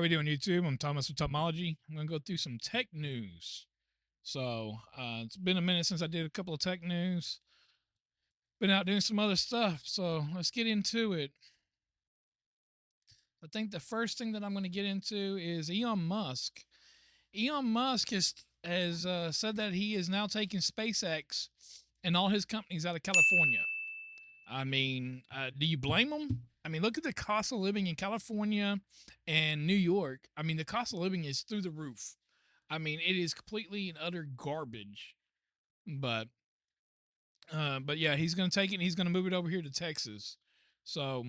we doing, YouTube? I'm Thomas with Topology. I'm going to go through some tech news. So, it's been a minute since I did a couple of tech news. Been out doing some other stuff. So, let's get into it. I think the first thing that I'm going to get into is Elon Musk. Elon Musk has said that he is now taking SpaceX and all his companies out of California. I mean, do you blame him? I mean, look at the cost of living in California and New York. I mean, the cost of living is through the roof. I mean, it is completely and utter garbage. But but yeah, he's gonna take it and he's gonna move it over here to Texas. So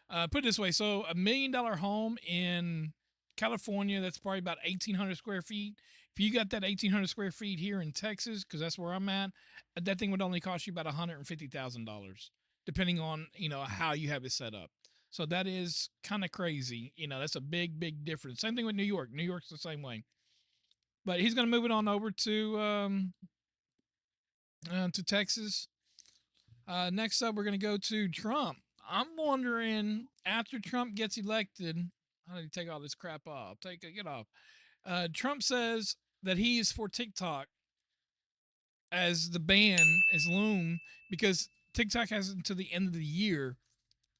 put it this way: so $1 million home in California, that's probably about 1,800 square feet. If you got that 1,800 square feet here in Texas, because that's where I'm at, that thing would only cost you about $150,000, depending on how you have it set up. So that is kind of crazy. That's a big difference. Same thing with New York. New York's the same way. But he's going to move it on over to Texas. Next up, we're going to go to Trump. I'm wondering, after Trump gets elected, how do you take all this crap off? Get off. Trump says that he is for TikTok as the ban is loomed because TikTok has until the end of the year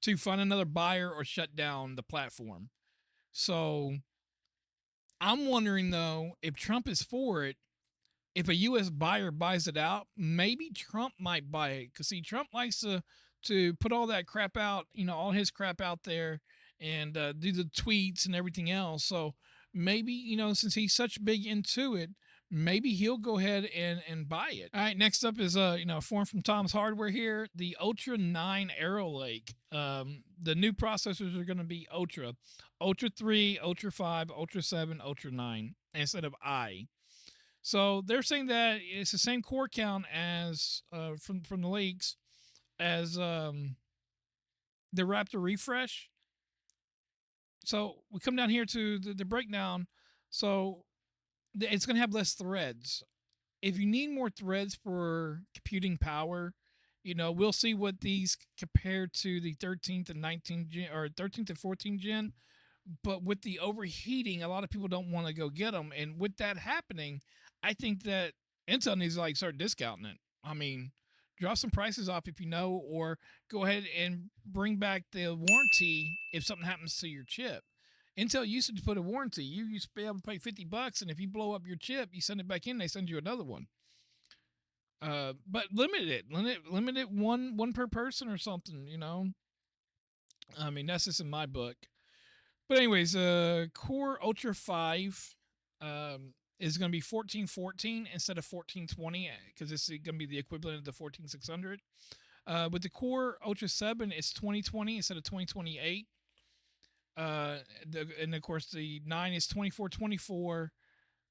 to find another buyer or shut down the platform. So I'm wondering though, if Trump is for it, if a U.S. buyer buys it out, maybe Trump might buy it. Because see, Trump likes to put all that crap out, all his crap out there, and do the tweets and everything else. So maybe since he's such big into it, maybe he'll go ahead and buy it. All right, next up is a form from Tom's Hardware here, the Ultra 9 Arrow Lake. The new processors are going to be Ultra 3, Ultra 5, Ultra 7, Ultra 9 instead of I. So they're saying that it's the same core count as from the leaks as the Raptor refresh. So we come down here to the breakdown. So it's going to have less threads. If you need more threads for computing power, we'll see what these compare to the 13th and 19th gen or 13th and 14th gen. But with the overheating, a lot of people don't want to go get them. And with that happening, I think that Intel needs to start discounting it. I mean, drop some prices off if you know, or go ahead and bring back the warranty if something happens to your chip. Intel used to put a warranty. You used to be able to pay $50, and if you blow up your chip, you send it back in. They send you another one. But limit it one per person or something. I mean, that's just in my book. But anyways, Core Ultra 5 is going to be 1414 instead of 1420 because it's going to be the equivalent of the 14600. With the Core Ultra 7, it's 2020 instead of 2028. And of course, the 9 is 2424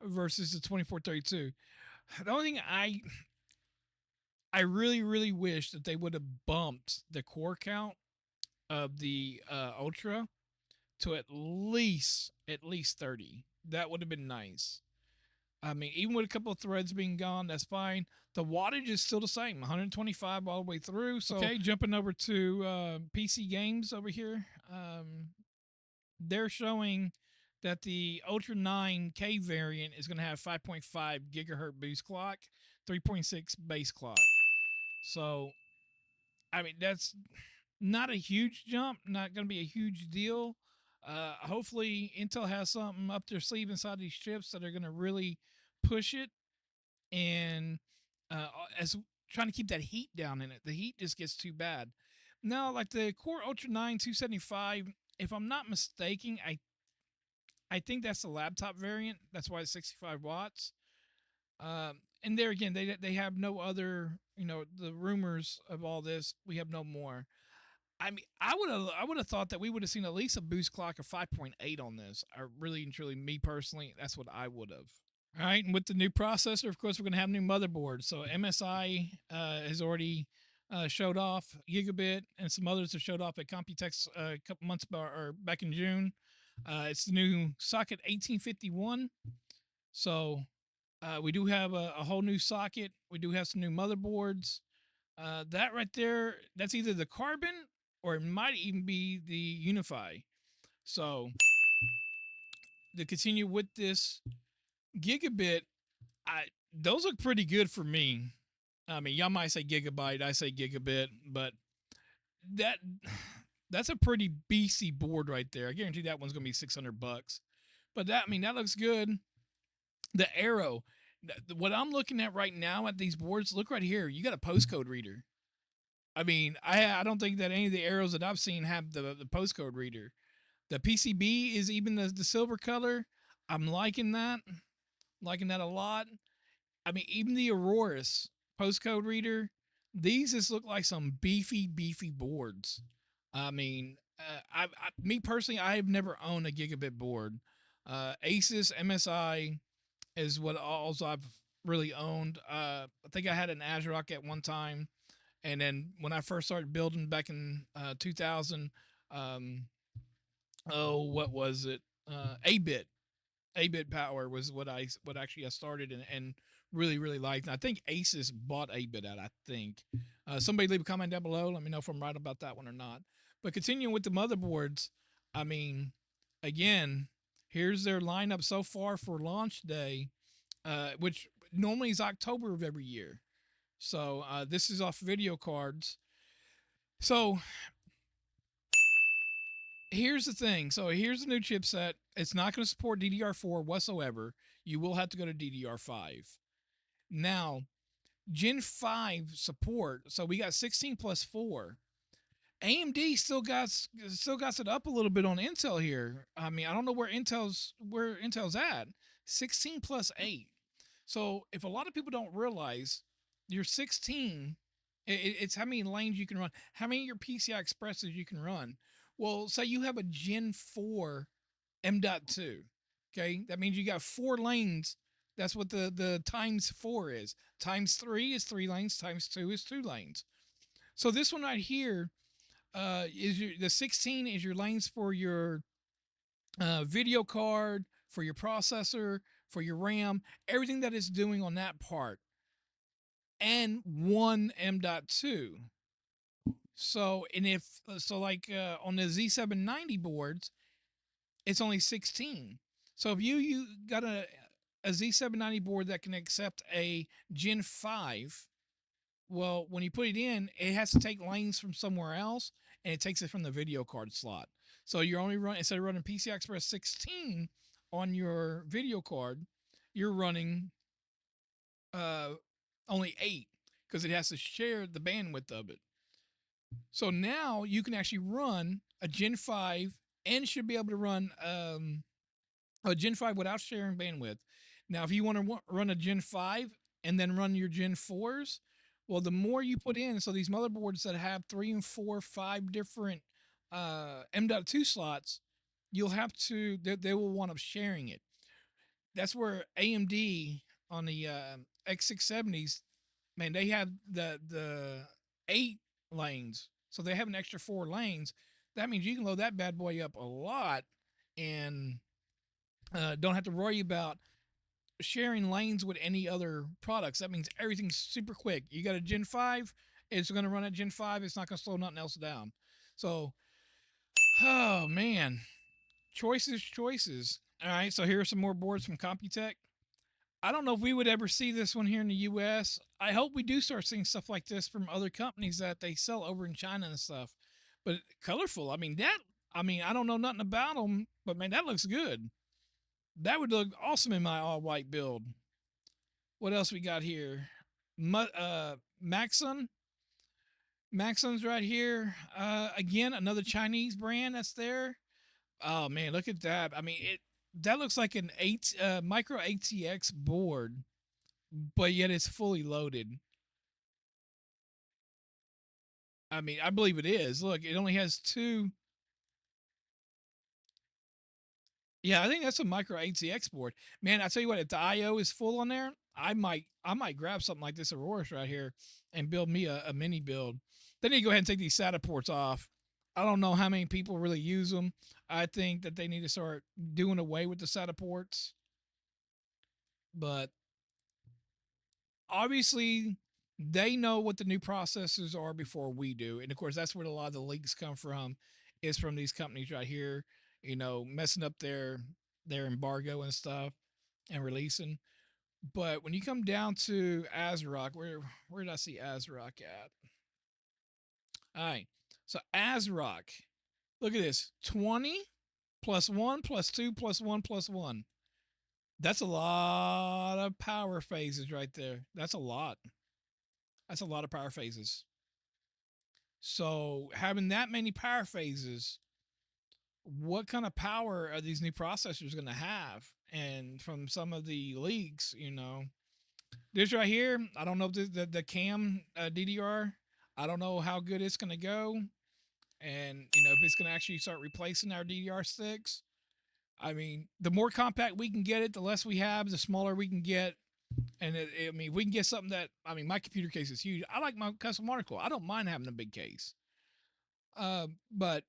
versus the 2432. The only thing I really wish that they would have bumped the core count of the Ultra to at least 30. That would have been nice. I mean, even with a couple of threads being gone, that's fine. The wattage is still the same, 125 all the way through. So, okay, jumping over to PC games over here. They're showing that the Ultra 9K variant is going to have 5.5 gigahertz boost clock, 3.6 base clock. So, I mean, that's not a huge jump, not going to be a huge deal. Hopefully, Intel has something up their sleeve inside these chips that are going to really push it, and as trying to keep that heat down in it. The heat just gets too bad. Now, like the Core Ultra 9 275, if I'm not mistaken, I think that's the laptop variant. That's why it's 65 watts. And there again, they have no other, the rumors of all this. We have no more. I mean, I would have thought that we would have seen at least a boost clock of 5.8 on this. I really and truly, me personally, that's what I would have. All right, and with the new processor, of course, we're going to have new motherboards. So MSI has already showed off Gigabit, and some others have showed off at Computex a couple months or back in June. It's the new socket 1851. So we do have a whole new socket. We do have some new motherboards. That right there, that's either the Carbon or it might even be the Unify. So to continue with this gigabit, I those look pretty good for me. I mean, y'all might say gigabyte, I say gigabit, but that that's a pretty beastly board right there. I guarantee that one's gonna be $600. But that, I mean, that looks good. The arrow, what I'm looking at right now at these boards, look right here. You got a postcode reader. I mean, I don't think that any of the arrows that I've seen have the postcode reader. The PCB is even the silver color. I'm liking that a lot. I mean, even the Aurorus postcode reader, these just look like some beefy boards. I mean, me personally, I have never owned a gigabit board. Asus MSI is what also I've really owned. I think I had an ASRock at one time, and then when I first started building back in 2000, um, oh, what was it? A bit power was what actually I started and really liked. And I think Asus bought A bit out. I think somebody leave a comment down below. Let me know if I'm right about that one or not. But continuing with the motherboards, I mean, again, here's their lineup so far for launch day, which normally is October of every year. So this is off video cards. So here's the thing. So here's the new chipset. It's not going to support DDR4 whatsoever. You will have to go to DDR5. Now, Gen 5 support. So we got 16 plus 4. AMD still got it up a little bit on Intel here. I mean, I don't know where Intel's at. 16 plus 8. So if a lot of people don't realize, your 16, it's how many lanes you can run, how many of your PCI Expresses you can run. Well, say you have a Gen 4 M.2. Okay, that means you got 4 lanes. That's what the times 4 is. Times 3 is 3 lanes. Times 2 is 2 lanes. So this one right here is the 16 is your lanes for your video card, for your processor, for your RAM, everything that it's doing on that part, and one M.2. So, and if so, like on the Z790 boards, it's only 16. So if you got a Z790 board that can accept a Gen 5, well, when you put it in, it has to take lanes from somewhere else, and it takes it from the video card slot. So you're only running, instead of running PCI Express 16 on your video card, you're running uh, only 8 because it has to share the bandwidth of it. So now you can actually run a Gen 5 and should be able to run a Gen 5 without sharing bandwidth. Now, if you want to run a Gen 5 and then run your Gen 4s, well, the more you put in, so these motherboards that have 3 and 4, 5 different M.2 slots, you'll have to, they will want up sharing it. That's where AMD on the X670s, man, they have the 8 lanes. So they have an extra 4 lanes. That means you can load that bad boy up a lot and don't have to worry about sharing lanes with any other products. That means everything's super quick. You got a Gen 5, it's going to run at Gen 5. It's not going to slow nothing else down. So, oh man, choices. All right, so here are some more boards from Computech. I don't know if we would ever see this one here in the US. I hope we do start seeing stuff like this from other companies that they sell over in China and stuff. But colorful, I mean, I don't know nothing about them, but man, that looks good. That would look awesome in my all white build. What else we got here? Maxon. Maxon's right here. Again, another Chinese brand that's there. Oh man, look at that. I mean, that looks like an micro ATX board, but yet it's fully loaded. I mean, I believe it is. Look, it only has 2. Yeah, I think that's a micro ATX board. Man, I tell you what, if the IO is full on there, I might grab something like this Aurorus right here and build me a mini build. They need to go ahead and take these SATA ports off. I don't know how many people really use them. I think that they need to start doing away with the SATA ports. But obviously, they know what the new processors are before we do. And of course, that's where a lot of the leaks come from, is from these companies right here, messing up their embargo and stuff and releasing. But when you come down to Azeroth, where did I see Azeroth at? All right, so Azeroth, look at this: 20 plus 1 plus 2 plus 1 plus 1. That's a lot of power phases right there. That's a lot. That's a lot of power phases. So having that many power phases, what kind of power are these new processors going to have? And from some of the leaks, this right here, I don't know if the CAM DDR, I don't know how good it's going to go. And, if it's going to actually start replacing our DDR6. I mean, the more compact we can get it, the less we have, the smaller we can get. And we can get something that, my computer case is huge. I like my custom article. I don't mind having a big case. But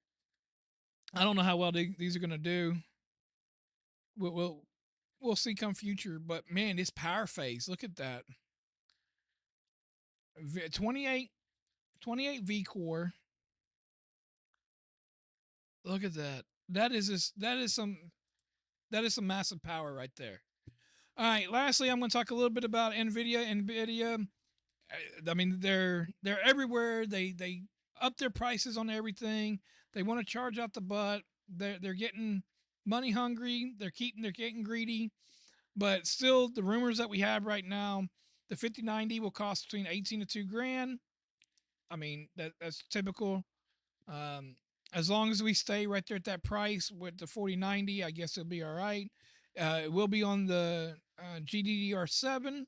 I don't know how well these are going to do. We'll see come future. But man, this power phase, look at that. 28 V core. Look at that. That is some massive power right there. All right. Lastly, I'm going to talk a little bit about Nvidia. They're everywhere. They up their prices on everything. They want to charge out the butt. They're getting money hungry. They're getting greedy. But still, the rumors that we have right now, the 5090 will cost between 18 to $2,000. That's typical. As long as we stay right there at that price with the 4090, I guess it'll be all right. It will be on the GDDR7,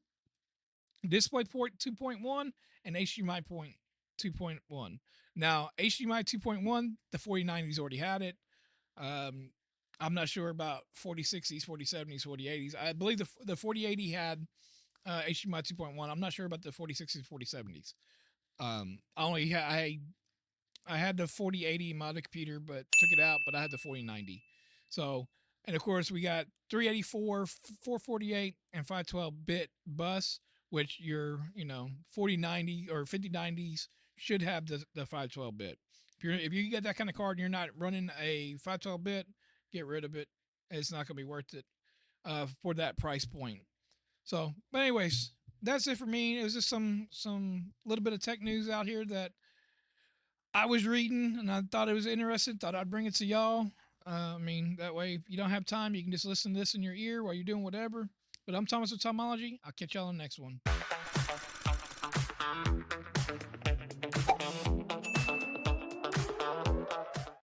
DisplayPort 2.1, and HDMI port 2.1. Now, HDMI 2.1, the 4090's already had it. I'm not sure about 4060s, 4070s, 4080s. I believe the 4080 had HDMI 2.1. I'm not sure about the 4060s, 4070s. I had the 4080 in my other computer, but took it out. But I had the 4090. So, and of course, we got 384, 448, and 512 bit bus, which your 4090 or 5090s should have the 512 bit. If you get that kind of card and you're not running a 512 bit, get rid of it. It's not going to be worth it for that price point. So, but anyways, that's it for me. It was just some little bit of tech news out here that I was reading and I thought it was interesting. Thought I'd bring it to y'all. That way, if you don't have time, you can just listen to this in your ear while you're doing whatever. But I'm Thomas with Tomology. I'll catch y'all on the next one.